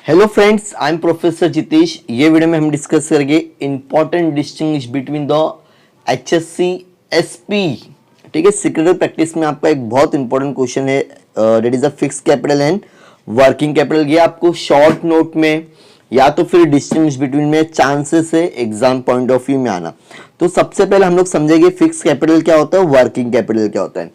Hello friends, I am professor Jitesh. ये video में हम डिस्कस करेंगे important distinguish between the HSC SP. ठीक है, सिक्योरिटी प्रैक्टिस में आपका एक बहुत इंपॉर्टेंट क्वेश्चन है, that is a fix capital and working capital. ये आपको शॉर्ट नोट में या तो फिर डिस्टिंग्विश बिटवीन में चांसेस है एग्जाम पॉइंट ऑफ व्यू में आना। तो सबसे पहले हम लोग समझेंगे फिक्स कैपिटल क्या होता है, वर्किंग कैपिटल क्या होता है।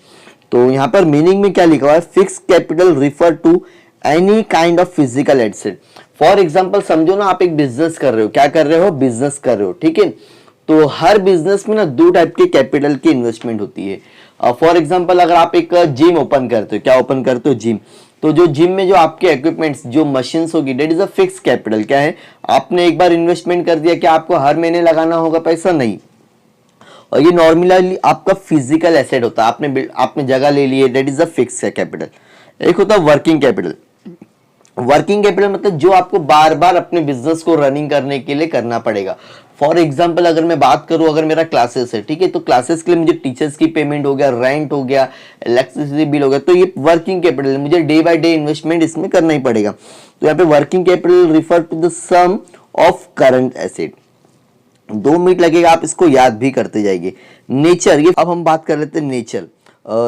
तो यहाँ पर मीनिंग में क्या लिखा हुआ है, fix capital refer to any kind of physical asset. For example समझो ना, आप एक बिजनेस कर रहे हो। क्या कर रहे हो? बिजनेस कर रहे हो। ठीक है, तो हर बिजनेस में ना दो टाइप के कैपिटल की इन्वेस्टमेंट होती है। फॉर एग्जाम्पल अगर आप एक जिम ओपन करते हो, क्या ओपन करते हो? जिम। तो जो जिम में जो आपके इक्विपमेंट्स, जो मशीन्स होगी, that is a fix capital. क्या है? आपने एक बार इन्वेस्टमेंट कर दिया, क्या आपको हर महीने लगाना होगा पैसा? नहीं। और ये नॉर्मली आपका फिजिकल एसेट होता है, आपने जगह ले ली है, that is a fix capital. एक होता है वर्किंग कैपिटल। वर्किंग कैपिटल मतलब जो आपको बार बार अपने बिजनेस को रनिंग करने के लिए करना पड़ेगा। फॉर एग्जाम्पल अगर मैं बात करूं, अगर मेरा क्लासेस है, ठीक है, तो क्लासेस के लिए मुझे टीचर्स की पेमेंट हो गया, रेंट हो गया, इलेक्ट्रिसिटी बिल हो गया, तो ये वर्किंग कैपिटल है। मुझे डे बाय डे इन्वेस्टमेंट इसमें करना ही पड़ेगा। तो यहाँ पे working capital refer to the sum of current asset. 2 minute लगेगा, आप इसको याद भी करते जाइए। नेचर, ये अब हम बात कर लेते हैं नेचर।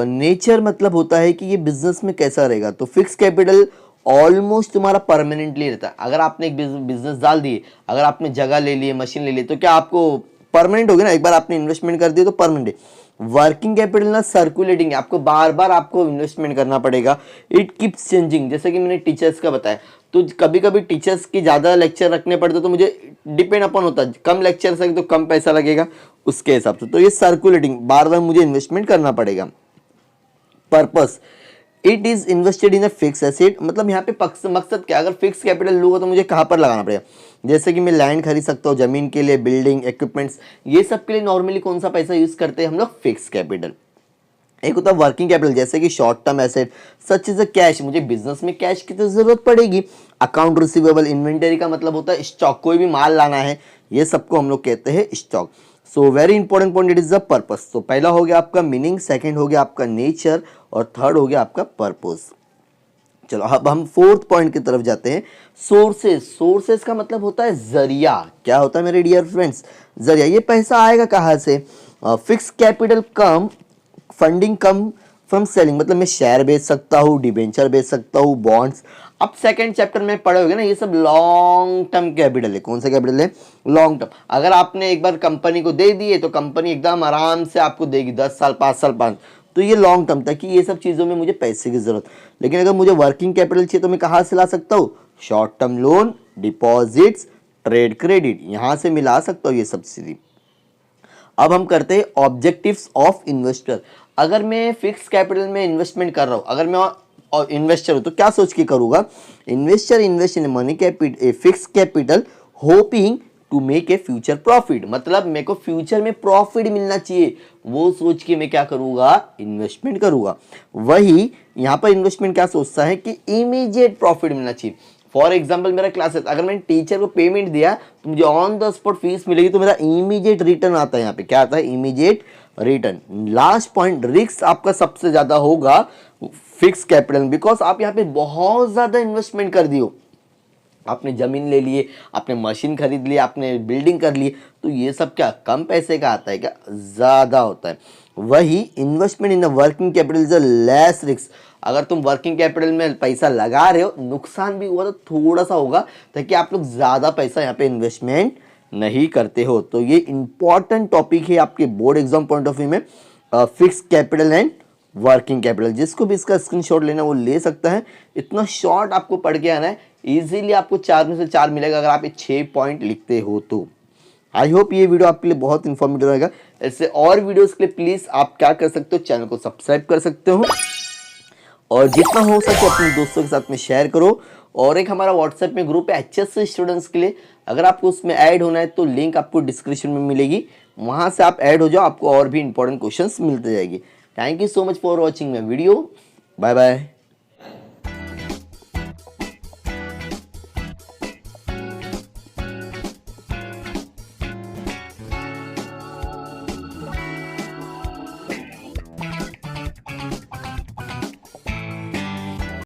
नेचर मतलब होता है कि ये बिजनेस में कैसा रहेगा। तो फिक्स कैपिटल ऑलमोस्ट तुम्हारा परमानेंटली रहता है। अगर आपने एक बिजनेस डाल दिए, अगर आपने जगह ले ली, मशीन ले ली, तो क्या आपको परमानेंट हो गया ना? एक बार आपने इन्वेस्टमेंट कर दिया तो परमानेंट है। वर्किंग कैपिटल ना सर्कुलेटिंग है, आपको बार बार आपको इन्वेस्टमेंट करना पड़ेगा। It keeps changing. जैसे कि मैंने टीचर्स का बताया, तो कभी कभी टीचर्स की ज़्यादा लेक्चर रखने पड़ते तो मुझे डिपेंड अपन होता है, कम लेक्चर से तो कम पैसा लगेगा उसके हिसाब से। तो ये सर्कुलेटिंग, बार बार मुझे इन्वेस्टमेंट करना पड़ेगा। Purpose, it is invested in a fix asset. मतलब यहाँ पे मकसद क्या? अगर फिक्स कैपिटल लूंगा तो मुझे कहाँ पर लगाना पड़ेगा? जैसे कि मैं लैंड खरीद सकता हूँ, जमीन के लिए, बिल्डिंग, इक्विपमेंट्स, ये सब के लिए नॉर्मली कौन सा पैसा यूज करते हैं हम लोग? Fix capital. एक होता है वर्किंग कैपिटल, जैसे कि short term asset such is a cash. मुझे बिजनेस में कैश की तो जरूरत पड़ेगी। अकाउंट रिसीवेबल, इन्वेंटरी का मतलब होता है स्टॉक, कोई भी माल लाना है, ये सबको हम लोग कहते हैं stock. So very important point, it is the purpose. तो पहला हो गया आपका मीनिंग, सेकंड हो गया आपका नेचर, और थर्ड हो गया आपका पर्पस। चलो अब हम फोर्थ पॉइंट की तरफ जाते हैं। सोर्सेस। सोर्सेस का मतलब होता है जरिया। क्या होता है मेरे डियर फ्रेंड्स? जरिया। ये पैसा आएगा कहाँ से? Fix capital come, funding come from selling. मतलब मैं शेयर बेच सकता हूँ, डिबेंचर बेच सकता हूँ, बॉन्ड्स। अब सेकंड चैप्टर में पढ़े होगे ना, ये सब लॉन्ग टर्म कैपिटल है। कौन सा कैपिटल है? Long term. अगर आपने एक बार कंपनी को दे दिए तो कंपनी एकदम आराम से आपको देगी 10 साल, 5 साल बाद। तो ये लॉन्ग टर्म था कि ये सब चीज़ों में मुझे पैसे की जरूरत। लेकिन अगर मुझे वर्किंग कैपिटल चाहिए तो मैं कहाँ से ला सकता हूँ? Short term loan, deposits, trade credit, यहाँ से मिला सकता हूँ ये सब्सिडी। अब हम करते हैं ऑब्जेक्टिव्स ऑफ इन्वेस्टर। अगर मैं फिक्स कैपिटल में इन्वेस्टमेंट कर रहा हूँ, अगर मैं और इन्वेस्टर हूँ, तो क्या सोच के करूँगा? Investor invest in money capital, a fix capital, hoping to make a future profit. मतलब मेरे को फ्यूचर में प्रॉफिट मिलना चाहिए, वो सोच के मैं क्या करूँगा? इन्वेस्टमेंट करूँगा। वही यहाँ पर इन्वेस्टमेंट क्या सोचता है कि इमीडिएट प्रॉफिट मिलना चाहिए। फॉर एग्जाम्पल मेरा क्लासेस, अगर मैंने टीचर को पेमेंट दिया तो मुझे ऑन द स्पॉट फीस मिलेगी, तो मेरा इमीडिएट रिटर्न आता है। यहाँ पे क्या आता है? Immediate return. Last point, risk आपका सबसे ज्यादा होगा फिक्स कैपिटल, बिकॉज आप यहाँ पे बहुत ज्यादा इन्वेस्टमेंट कर दियो। आपने जमीन ले लिए, आपने मशीन खरीद ली, आपने बिल्डिंग कर ली, तो ये सब क्या कम पैसे का आता है? क्या ज्यादा होता है। वही investment in working capital is a less risk. अगर तुम वर्किंग कैपिटल में पैसा लगा रहे हो, नुकसान भी हुआ तो थोड़ा सा होगा, ताकि आप लोग ज्यादा पैसा यहाँ पे इन्वेस्टमेंट नहीं करते हो। तो ये इंपॉर्टेंट टॉपिक है आपके board exam point of view में, fix capital and working capital. जिसको भी इसका स्क्रीनशॉट लेना वो ले सकता है। इतना शॉर्ट आपको पढ़ के आना है, इजीली आपको 4 में से 4 मिलेगा अगर आप ये 6 पॉइंट लिखते हो तो। आई होप ये वीडियो आपके लिए बहुत इंफॉर्मेटिव रहेगा। ऐसे और वीडियोस के लिए प्लीज आप क्या कर सकते हो? चैनल को सब्सक्राइब कर सकते हो, और जितना हो सके अपने दोस्तों के साथ में शेयर करो। और एक हमारा व्हाट्सएप में ग्रुप है एचएससी स्टूडेंट्स के लिए, अगर आपको उसमें ऐड होना है तो लिंक आपको डिस्क्रिप्शन में मिलेगी, वहां से आप ऐड हो जाओ, आपको और भी इंपॉर्टेंट क्वेश्चंस मिलते जाएंगे। Thank you so much for watching my video. Bye bye.